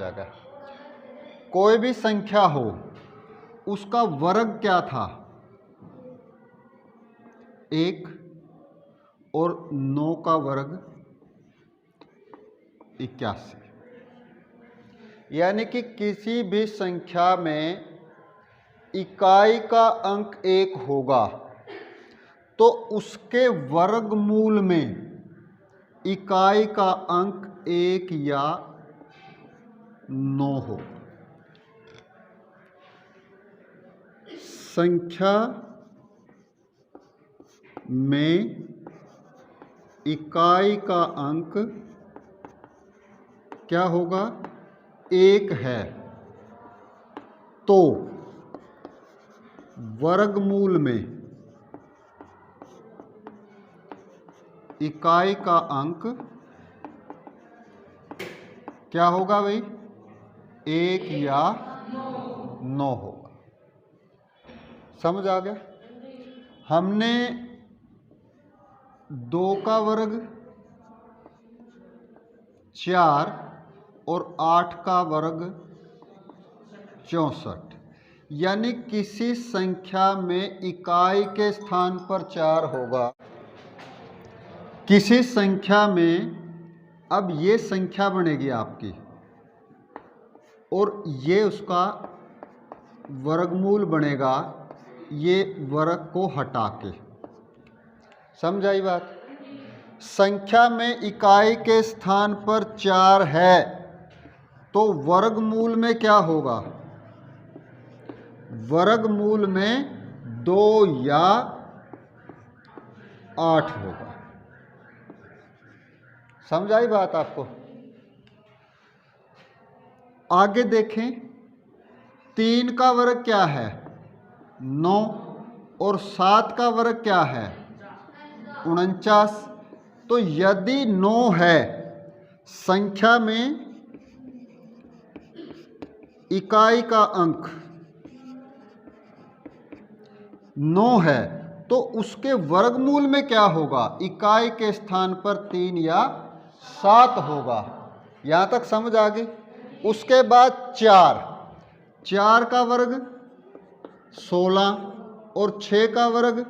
जाएगा। कोई भी संख्या हो उसका वर्ग क्या था, 1 और 9 का वर्ग 81। यानी कि किसी भी संख्या में इकाई का अंक 1 होगा तो उसके वर्गमूल में इकाई का अंक 1 या 9 हो। संख्या में इकाई का अंक क्या होगा, 1 है तो वर्गमूल में इकाई का अंक क्या होगा भाई, 1 या 9 होगा। समझ आ गया। हमने 2 का वर्ग, 4 और 8 का वर्ग 64, यानी किसी संख्या में इकाई के स्थान पर 4 होगा। किसी संख्या में, अब ये संख्या बनेगी आपकी और ये उसका वर्गमूल बनेगा, ये वर्ग को हटा के। समझ आई बात। संख्या में इकाई के स्थान पर 4 है तो वर्गमूल में क्या होगा, वर्गमूल में 2 या 8 होगा। समझ आई बात आपको। आगे देखें, 3 का वर्ग क्या है, 9 और 7 का वर्ग क्या है, 49। तो यदि 9 है, संख्या में इकाई का अंक 9 है तो उसके वर्गमूल में क्या होगा, इकाई के स्थान पर 3 या 7 होगा। यहां तक समझ आ गई। उसके बाद 4 का वर्ग 16 और 6 का वर्ग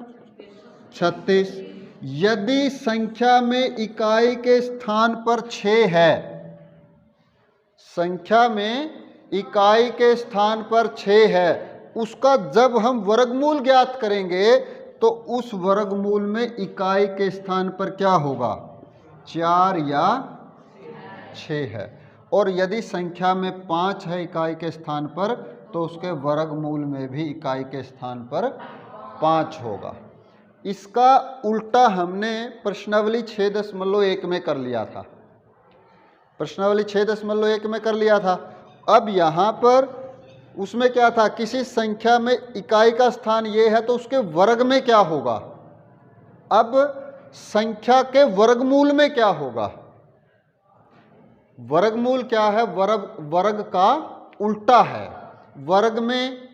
36। यदि संख्या में इकाई के स्थान पर 6 है, संख्या में इकाई के स्थान पर 6 है, उसका जब हम वर्गमूल ज्ञात करेंगे तो उस वर्गमूल में इकाई के स्थान पर क्या होगा, 4 या 6 है। और यदि संख्या में 5 है इकाई के स्थान पर तो उसके वर्गमूल में भी इकाई के स्थान पर 5 होगा। इसका उल्टा हमने प्रश्नावली 6.1 में कर लिया था। प्रश्नावली 6.1 में कर लिया था। अब यहाँ पर उसमें क्या था, किसी संख्या में इकाई का स्थान ये है तो उसके वर्ग में क्या होगा। अब संख्या के वर्गमूल में क्या होगा, वर्गमूल क्या है, वर्ग का उल्टा है। वर्ग में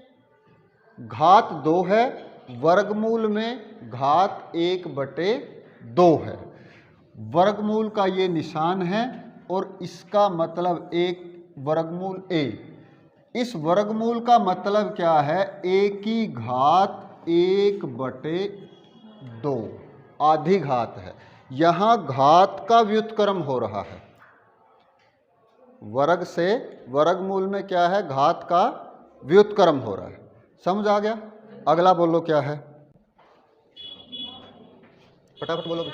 घात 2 है, वर्गमूल में घात 1/2 है। वर्गमूल का ये निशान है और इसका मतलब 1 वर्गमूल a। इस वर्गमूल का मतलब क्या है, a की घात 1/2, आधी घात है। यहाँ घात का व्युत्क्रम हो रहा है। वर्ग से वर्गमूल में क्या है, घात का व्युत्क्रम हो रहा है। समझ आ गया। अगला बोलो क्या है, फटाफट बोलो।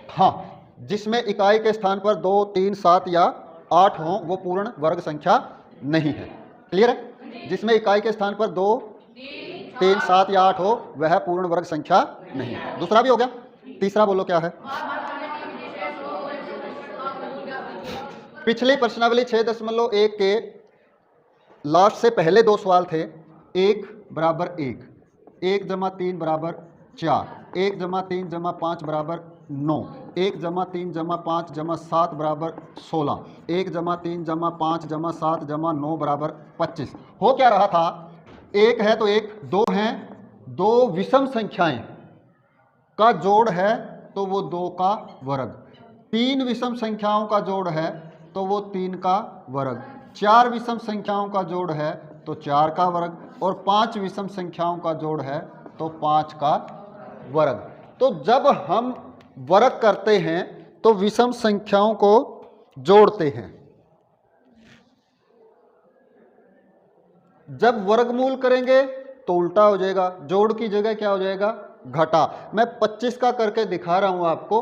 हाँ, जिसमें इकाई के स्थान पर 2, 3, 7 या 8 हो वो पूर्ण वर्ग संख्या नहीं है। क्लियर है। जिसमें इकाई के स्थान पर 2, 3, 7 या 8 हो वह पूर्ण वर्ग संख्या नहीं है। दूसरा भी हो गया। तीसरा बोलो क्या है। पिछली प्रश्नावली 6.1 के लास्ट से पहले 2 सवाल थे। 1 बराबर 1, 1 जमा 3 बराबर 4, 1 जमा 3 जमा 5 बराबर 9, 1 जमा 3 जमा 5 जमा 7 बराबर 16, 1 जमा 3 जमा 5 जमा 7 जमा 9 बराबर 25। हो क्या रहा था, 1 है तो 1, 2 हैं, 2 विषम संख्याएं का जोड़ है तो वो 2 का वर्ग। 3 विषम संख्याओं का जोड़ है तो वो 3 का वर्ग, 4 विषम संख्याओं का जोड़ है तो 4 का वर्ग, और 5 विषम संख्याओं का जोड़ है तो 5 का वर्ग। तो जब हम वर्ग करते हैं तो विषम संख्याओं को जोड़ते हैं, जब वर्गमूल करेंगे तो उल्टा हो जाएगा, जोड़ की जगह क्या हो जाएगा, घटा। मैं 25 का करके दिखा रहा हूं आपको,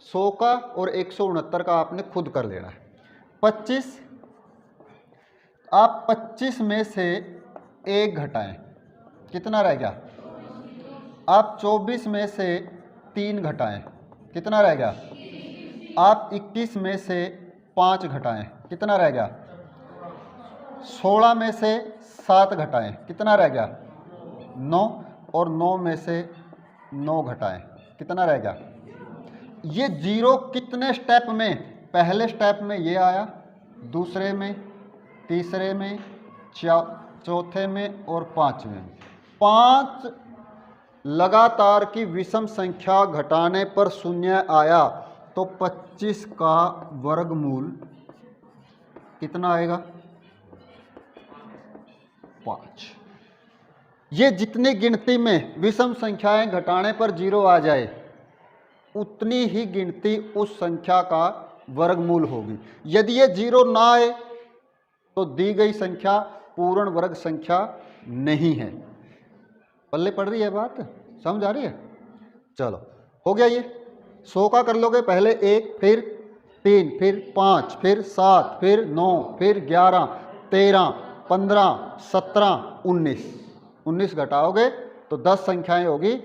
100 का और 169 का आपने खुद कर लेना है। 25, आप 25 में से 1 घटाएं, कितना रह गया? आप 24 में से 3 घटाएं, कितना रह गया? आप 21 में से 5 घटाएं, कितना रह गया? 16 में से 7 घटाएं, कितना रह गया? 9, और 9 में से 9 घटाएं, कितना रह गया? ये 0 कितने स्टेप में? पहले स्टेप में ये आया, दूसरे में, तीसरे में, चौथे में और 5वें में। 5 लगातार की विषम संख्या घटाने पर शून्य आया तो 25 का वर्गमूल कितना आएगा? 5। ये जितनी गिनती में विषम संख्याएं घटाने पर 0 आ जाए उतनी ही गिनती उस संख्या का वर्गमूल होगी। यदि ये 0 ना आए तो दी गई संख्या पूर्ण वर्ग संख्या नहीं है। पल्ले पड़ रही है बात, समझ आ रही है? चलो हो गया ये। 100 का कर लोगे, पहले 1, फिर 3, फिर 5, फिर 7, फिर 9, फिर 11, 13, 15, 17, 19 घटाओगे तो 10 संख्याएं होगी,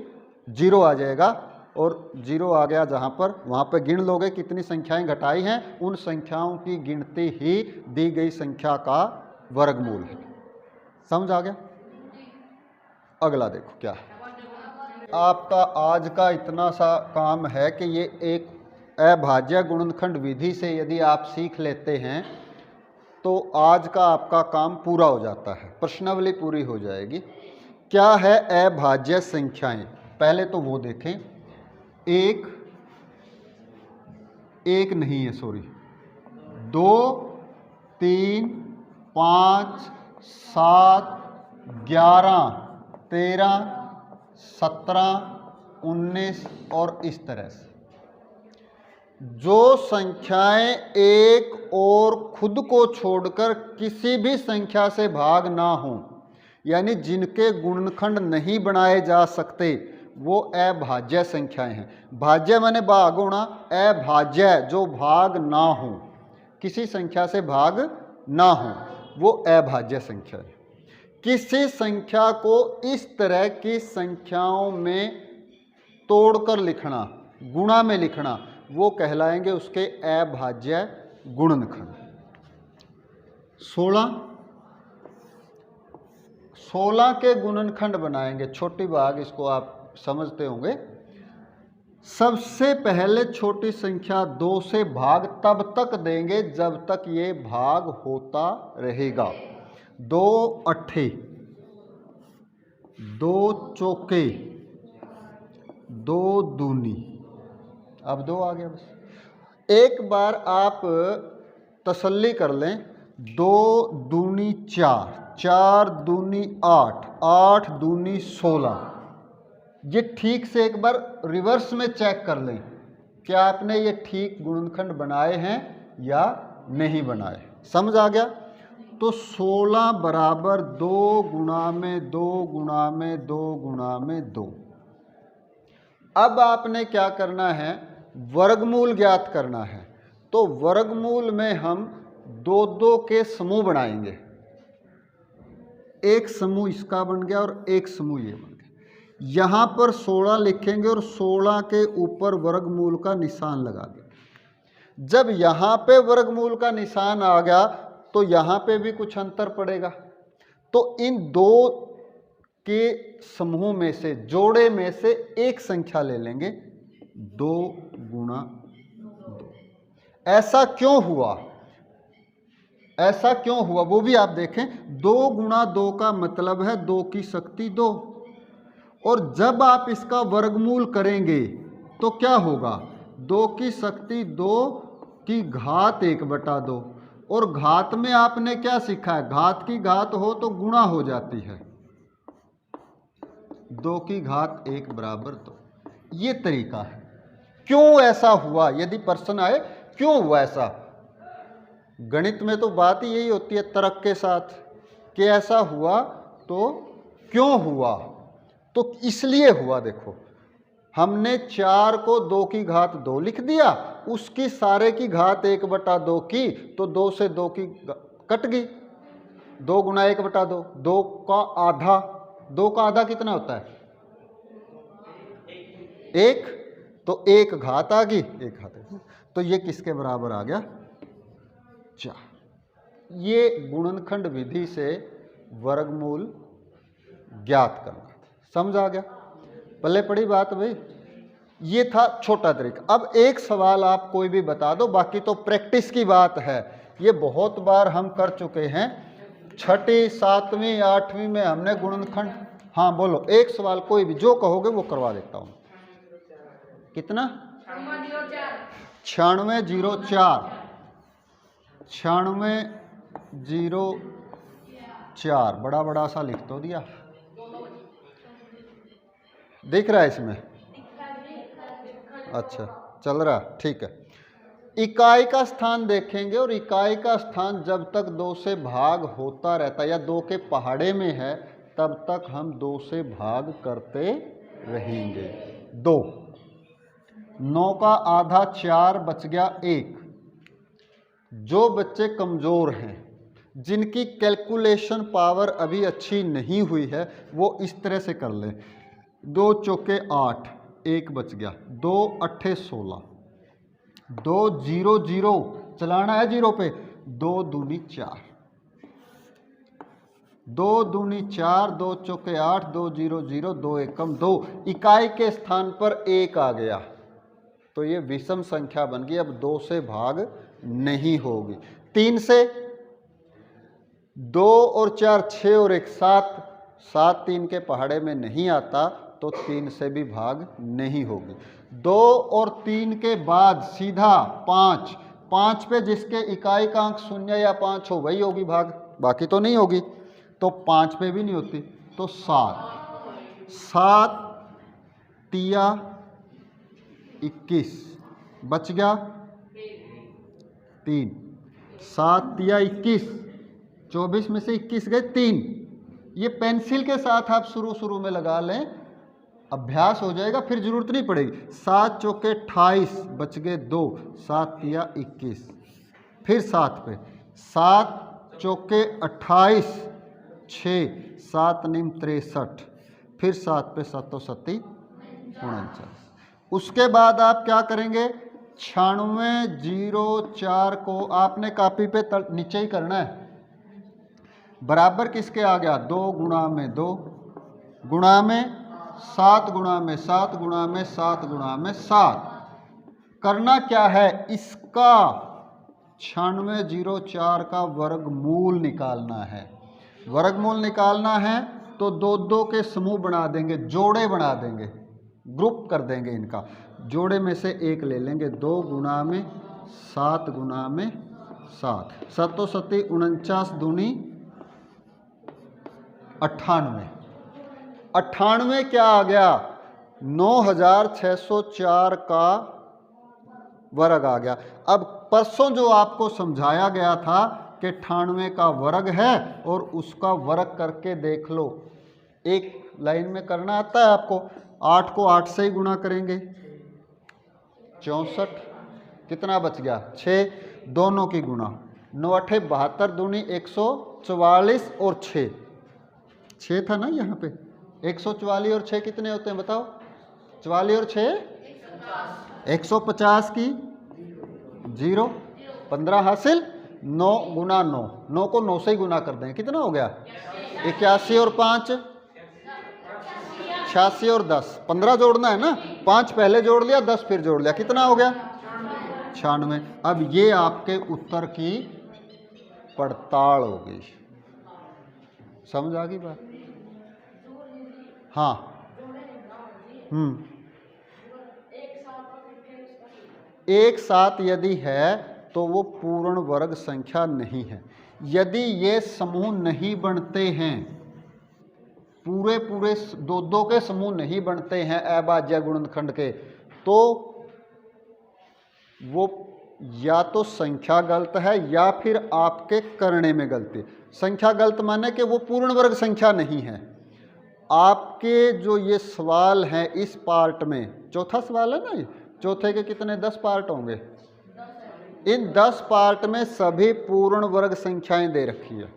0 आ जाएगा, और 0 आ गया जहाँ पर, वहाँ पर गिन लोगे कितनी संख्याएं घटाई हैं, उन संख्याओं की गिनती ही दी गई संख्या का वर्गमूल है। समझ आ गया? अगला देखो क्या है। आपका आज का इतना सा काम है कि ये एक अभाज्य गुणनखंड विधि से यदि आप सीख लेते हैं तो आज का आपका काम पूरा हो जाता है, प्रश्नावली पूरी हो जाएगी। क्या है अभाज्य संख्याएं? पहले तो वो देखें। एक नहीं है, सॉरी, 2, 3, 5, 7, 11, 13, 17, 19 और इस तरह से जो संख्याएं एक और खुद को छोड़कर किसी भी संख्या से भाग ना हो, यानी जिनके गुणनखंड नहीं बनाए जा सकते, वो अभाज्य संख्याएं हैं। भाज्य माने भाग होना, अभाज्य जो भाग ना हो, किसी संख्या से भाग ना हो, वो अभाज्य संख्या है। किसी संख्या को इस तरह की संख्याओं में तोड़कर लिखना, गुणा में लिखना, वो कहलाएंगे उसके अभाज्य गुणनखंड। 16 के गुणनखंड बनाएंगे, छोटी भाग, इसको आप समझते होंगे। सबसे पहले छोटी संख्या 2 से भाग तब तक देंगे जब तक ये भाग होता रहेगा। 2 अट्ठे, 2 चौके, 2 दूनी, अब 2 आ गया बस। एक बार आप तसल्ली कर लें, 2 दूनी 4, 4 दूनी 8, 8 दूनी 16। ये ठीक से एक बार रिवर्स में चेक कर लें, क्या आपने ये ठीक गुणनखंड बनाए हैं या नहीं बनाए। समझ आ गया? तो 16 बराबर 2 गुणा में 2 गुणा में 2 गुणा में 2। अब आपने क्या करना है, वर्गमूल ज्ञात करना है। तो वर्गमूल में हम 2-2 के समूह बनाएंगे। एक समूह इसका बन गया और एक समूह ये बन गया। यहाँ पर 16 लिखेंगे और 16 के ऊपर वर्गमूल का निशान लगा देंगे। जब यहाँ पे वर्गमूल का निशान आ गया तो यहाँ पे भी कुछ अंतर पड़ेगा। तो इन 2 के समूह में से, जोड़े में से एक संख्या ले लेंगे, 2 गुणा 2। ऐसा क्यों हुआ? ऐसा क्यों हुआ वो भी आप देखें। 2 गुणा 2 का मतलब है 2 की शक्ति 2, और जब आप इसका वर्गमूल करेंगे तो क्या होगा, 2 की शक्ति 2 की घात 1/2। और घात में आपने क्या सीखा है, घात की घात हो तो गुणा हो जाती है, 2 की घात 1 बराबर 2। ये तरीका है। क्यों ऐसा हुआ, यदि प्रश्न आए क्यों हुआ ऐसा, गणित में तो बात ही यही होती है तर्क के साथ कि ऐसा हुआ तो क्यों हुआ, तो इसलिए हुआ। देखो हमने 4 को 2 की घात 2 लिख दिया, उसकी सारे की घात 1/2 की, तो 2 से 2 की कट गई, 2 गुना 1/2, 2 का आधा, 2 का आधा कितना होता है 1, तो 1 घात आ गई, 1 घात, तो ये किसके बराबर आ गया 4। ये गुणनखंड विधि से वर्गमूल ज्ञात करना, समझ आ गया, पल्ले पड़ी बात भाई। ये था छोटा तरीका। अब एक सवाल आप कोई भी बता दो, बाकी तो प्रैक्टिस की बात है, ये बहुत बार हम कर चुके हैं, 6ठी 7वीं 8वीं में हमने गुणनखंड। हाँ बोलो, एक सवाल कोई भी जो कहोगे वो करवा देता हूं। कितना 9604, 9604, बड़ा बड़ा सा लिख तो दिया, दिख रहा है इसमें, अच्छा चल रहा, ठीक है। इकाई का स्थान देखेंगे, और इकाई का स्थान जब तक 2 से भाग होता रहता है या 2 के पहाड़े में है, तब तक हम 2 से भाग करते रहेंगे। 2, 9 का आधा 4 बच गया 1। जो बच्चे कमज़ोर हैं, जिनकी कैलकुलेशन पावर अभी अच्छी नहीं हुई है, वो इस तरह से कर लें, 2 चौके 8, 1 बच गया, 2 अट्ठे 16, 2 0 0 चलाना है 0 पे, 2 दूनी 4, 2 दूनी 4, 2 चौके 8, 2 0 0, 2 एकम 2, इकाई के स्थान पर 1 आ गया, तो ये विषम संख्या बन गई, अब 2 से भाग नहीं होगी। 3 से 2 और 4 6 और 1 7, 7 3 के पहाड़े में नहीं आता, तो 3 से भी भाग नहीं होगी। 2 और 3 के बाद सीधा 5, 5 पे जिसके इकाई का अंक 0 या 5 हो वही होगी भाग, बाकी तो नहीं होगी, तो 5 पे भी नहीं होती, तो 7, 7 तिया 21 बच गया 3, 7 तिया 21, 24 में से 21 गए 3। ये पेंसिल के साथ आप शुरू में लगा लें, अभ्यास हो जाएगा, फिर जरूरत नहीं पड़ेगी। 7 चौके 28 बच गए 2, 7 तिया 21, फिर 7 पे, 7 चौके 28 6, 7 निम 63, फिर 7 पे 7 7 49। उसके बाद आप क्या करेंगे, 9604 को आपने कॉपी पे नीचे ही करना है, बराबर किसके आ गया, 2 गुणा में 2 गुणा में 7 गुणा में 7 गुणा में 7 गुणा में 7। करना क्या है, इसका 9604 का वर्गमूल निकालना है। वर्गमूल निकालना है तो 2 के समूह बना देंगे, जोड़े बना देंगे, ग्रुप कर देंगे इनका, जोड़े में से एक ले लेंगे, 2 गुणा में 7 गुणा में 7, 7 7 49 दूनी 98, 98 क्या आ गया, 9604 का वर्ग आ गया। अब परसों जो आपको समझाया गया था कि 98 का वर्ग है और उसका वर्ग करके देख लो, एक लाइन में करना आता है आपको, 8 को 8 से ही गुणा करेंगे, 64, कितना बच गया 6, दोनों की गुणा, 9 8 72 दूनी 144 और 6 था ना यहाँ पे, 144 और 6 कितने होते हैं बताओ, 44 और 6 150 की 0, 15 हासिल, 9 गुना 9, 9 को 9 से ही गुना कर दें, कितना हो गया 81 और 5 86 और 10, 15 जोड़ना है ना, 5 पहले जोड़ लिया 10 फिर जोड़ लिया, कितना हो गया 96। अब ये आपके उत्तर की पड़ताल हो गई, समझ आ गई बात। हाँ एक साथ यदि है तो वो पूर्ण वर्ग संख्या नहीं है। यदि ये समूह नहीं बनते हैं, पूरे पूरे दो दो के समूह नहीं बनते हैं अभाज्य गुणनखंड के, तो वो या तो संख्या गलत है या फिर आपके करने में गलती। संख्या गलत माने कि वो पूर्ण वर्ग संख्या नहीं है। आपके जो ये सवाल हैं इस पार्ट में, चौथा सवाल है ना ये, चौथे के कितने 10 पार्ट होंगे, इन 10 पार्ट में सभी पूर्ण वर्ग संख्याएं दे रखी है।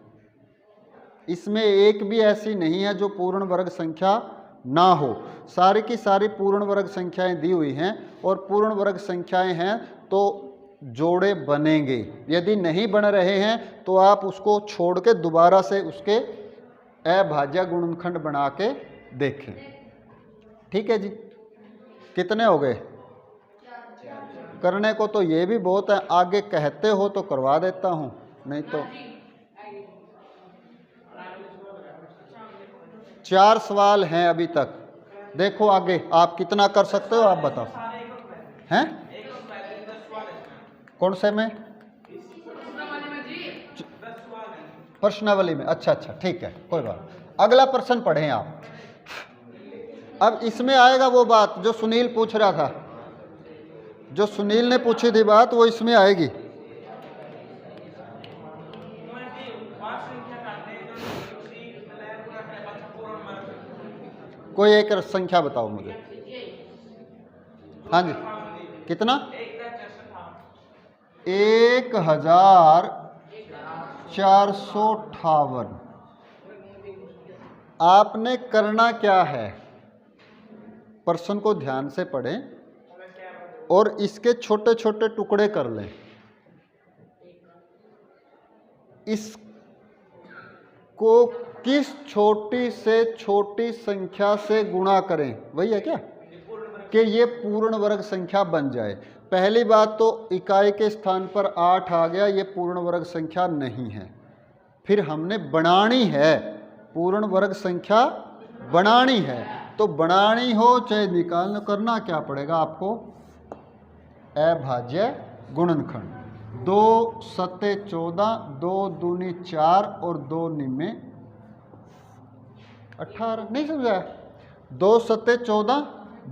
इसमें एक भी ऐसी नहीं है जो पूर्ण वर्ग संख्या ना हो, सारी की सारी पूर्ण वर्ग संख्याएं दी हुई हैं। और पूर्ण वर्ग संख्याएं हैं तो जोड़े बनेंगे, यदि नहीं बन रहे हैं तो आप उसको छोड़ के दोबारा से उसके अभाज्य गुणनखंड बना के देखें। ठीक है जी, कितने हो गए? करने को तो ये भी बहुत है, आगे कहते हो तो करवा देता हूं, नहीं तो 4 सवाल हैं अभी तक। देखो आगे आप कितना कर सकते हो, आप बताओ। हैं कौन से में? प्रश्नावली में। अच्छा अच्छा ठीक है, कोई बात। अगला प्रश्न पढ़ें आप। अब इसमें आएगा वो बात जो सुनील पूछ रहा था, जो सुनील ने पूछी थी बात, वो इसमें आएगी। कोई एक संख्या बताओ मुझे। हाँ जी, कितना? 1458। आपने करना क्या है, प्रश्न को ध्यान से पढ़ें और इसके छोटे छोटे टुकड़े कर लें। इसको किस छोटी से छोटी संख्या से गुणा करें, वही है क्या, कि ये पूर्ण वर्ग संख्या बन जाए। पहली बात तो इकाई के स्थान पर 8 आ गया, ये पूर्ण वर्ग संख्या नहीं है। फिर हमने बनानी है, पूर्ण वर्ग संख्या बनानी है, तो बनानी हो चाहे निकालना, करना क्या पड़ेगा आपको, अभाज्य गुणनखंड। 2 सत्ते 14, 2 दूनी 4 और 2 निमे 18। नहीं समझा? 2 सत्ते 14,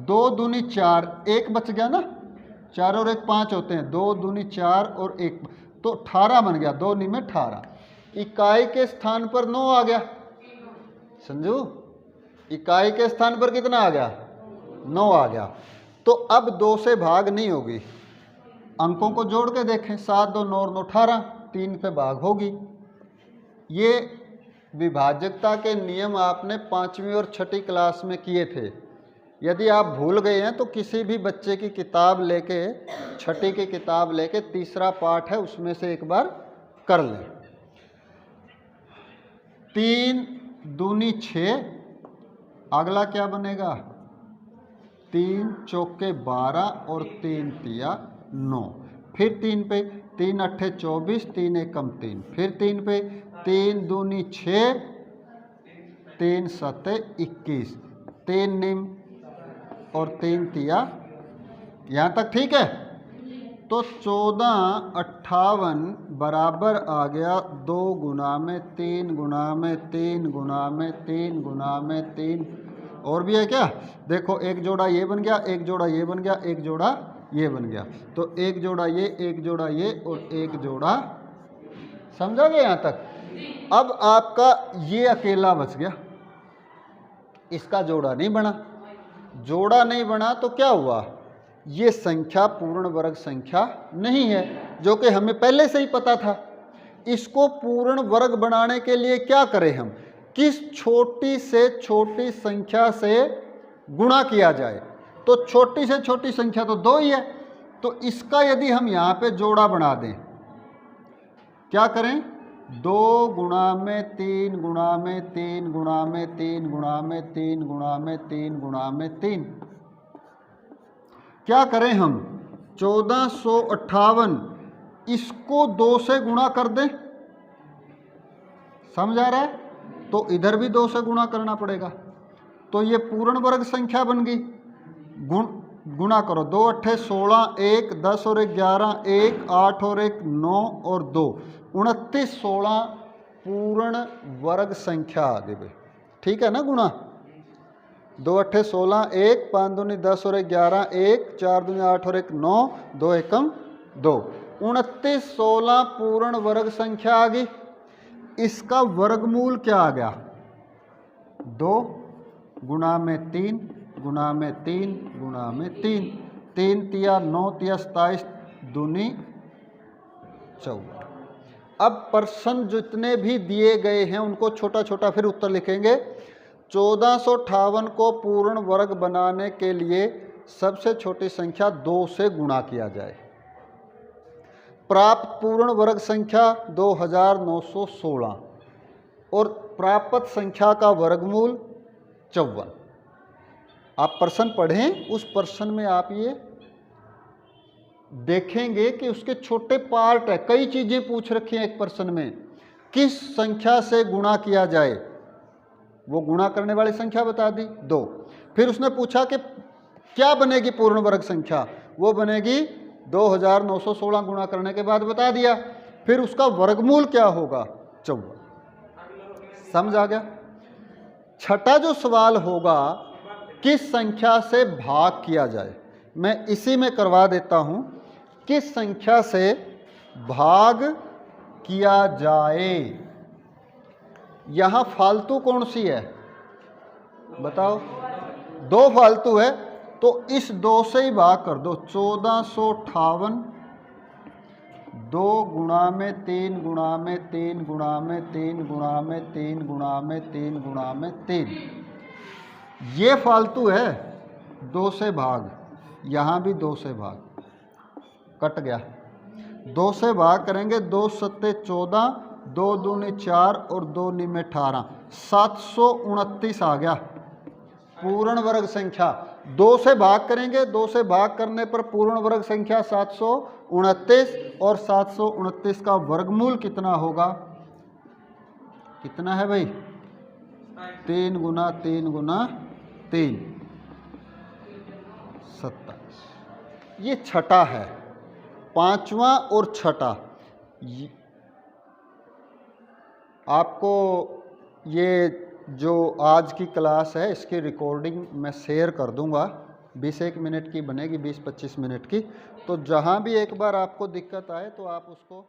2 दूनी 4, 1 बच गया ना, 4 और 1 5 होते हैं, 2 दूनी 4 और 1 तो 18 बन गया, 2 निमे 18। इकाई के स्थान पर 9 आ गया, समझो, इकाई के स्थान पर कितना आ गया, 9 आ गया। तो अब 2 से भाग नहीं होगी, अंकों को जोड़ के देखें, 7 2 9 9 18, 3 पे भाग होगी। ये विभाजकता के नियम आपने 5वीं और 6ठी क्लास में किए थे। यदि आप भूल गए हैं तो किसी भी बच्चे की किताब लेके, 6ठी की किताब लेके, तीसरा पाठ है उसमें से एक बार कर लें। 3 दूनी 6, अगला क्या बनेगा, 3 चौके 12 और 3 तिया 9। फिर 3 पे, 3 अट्ठे 24, 3 एकम 3, फिर 3 पे, 3 दूनी 6, 3 सत्ते 21, 3 निम और 3 तिया, यहाँ तक ठीक है। तो 1458 बराबर आ गया 2 गुना में 3 गुना में 3 गुना में 3 गुना में 3। और भी है क्या, देखो एक जोड़ा ये बन गया, एक जोड़ा ये बन गया, एक जोड़ा ये बन गया, तो एक जोड़ा ये, एक जोड़ा ये और एक जोड़ा, समझोगे यहाँ तक? अब आपका ये अकेला बच गया, इसका जोड़ा नहीं बना। जोड़ा नहीं बना तो क्या हुआ, ये संख्या पूर्ण वर्ग संख्या नहीं है, जो कि हमें पहले से ही पता था। इसको पूर्ण वर्ग बनाने के लिए क्या करें हम, किस छोटी से छोटी संख्या से गुणा किया जाए। तो छोटी से छोटी संख्या तो 2 ही है, तो इसका यदि हम यहाँ पे जोड़ा बना दें, क्या करें, 2 गुणा में 3 गुणा में 3 गुणा में 3 गुणा में 3 गुणा में 3 गुणा में 3, क्या करें हम, 1458 इसको 2 से गुणा कर दें, समझ आ रहा है? तो इधर भी 2 से गुणा करना पड़ेगा, तो ये पूर्ण वर्ग संख्या बन गई। गुणा करो, 2 अट्ठे 16, 1 10 और 1 11, 1 8 और 1 9 और 2 29, 16 पूर्ण वर्ग संख्या आ गई भाई, ठीक है ना। गुणा 2 अट्ठे 16, 1 5 दूनी 10 और 1 11, 1 4 दूनी 8 और 1 9, 2 एकम 2, 29 16 पूर्ण वर्ग संख्या आ गई। इसका वर्गमूल क्या आ गया, 2 गुणा में 3 गुणा में 3 गुणा में 3, 3 तिया 9 तिया 27 दूनी 14। अब प्रश्न जितने भी दिए गए हैं उनको छोटा छोटा फिर उत्तर लिखेंगे। 1458 को पूर्ण वर्ग बनाने के लिए सबसे छोटी संख्या 2 से गुणा किया जाए। प्राप्त पूर्ण वर्ग संख्या 2916 और प्राप्त संख्या का वर्गमूल 54। आप प्रश्न पढ़ें, उस प्रश्न में आप ये देखेंगे कि उसके छोटे पार्ट है, कई चीजें पूछ रखी हैं एक प्रश्न में। किस संख्या से गुणा किया जाए, वो गुणा करने वाली संख्या बता दी 2। फिर उसने पूछा कि क्या बनेगी पूर्ण वर्ग संख्या, वो बनेगी 2916 गुणा करने के बाद बता दिया। फिर उसका वर्गमूल क्या होगा 54। समझ आ गया। छठा जो सवाल होगा, किस संख्या से भाग किया जाए, मैं इसी में करवा देता हूं। किस संख्या से भाग किया जाए, यहां फालतू कौन सी है बताओ, 2 फालतू है, तो इस 2 से ही भाग कर दो। 1458 2 गुणा में 3 गुणा में 3 गुणा में 3 गुणा में 3 गुणा में 3 गुणा में 3, ये फालतू है। 2 से भाग, यहाँ भी 2 से भाग, कट गया। 2 से भाग करेंगे, 2 सत्ते 14, 2 दूनी 4 और 2 निमे 18, 729 आ गया पूर्ण वर्ग संख्या। 2 से भाग करेंगे, 2 से भाग करने पर पूर्ण वर्ग संख्या 729, और 729 का वर्गमूल कितना होगा, कितना है भाई, 3 गुना 3 गुना 3, 27। ये छठा है। पांचवा और छठा, आपको ये जो आज की क्लास है इसकी रिकॉर्डिंग मैं शेयर कर दूंगा, 20-1 मिनट की बनेगी, 20-25 मिनट की। तो जहां भी एक बार आपको दिक्कत आए तो आप उसको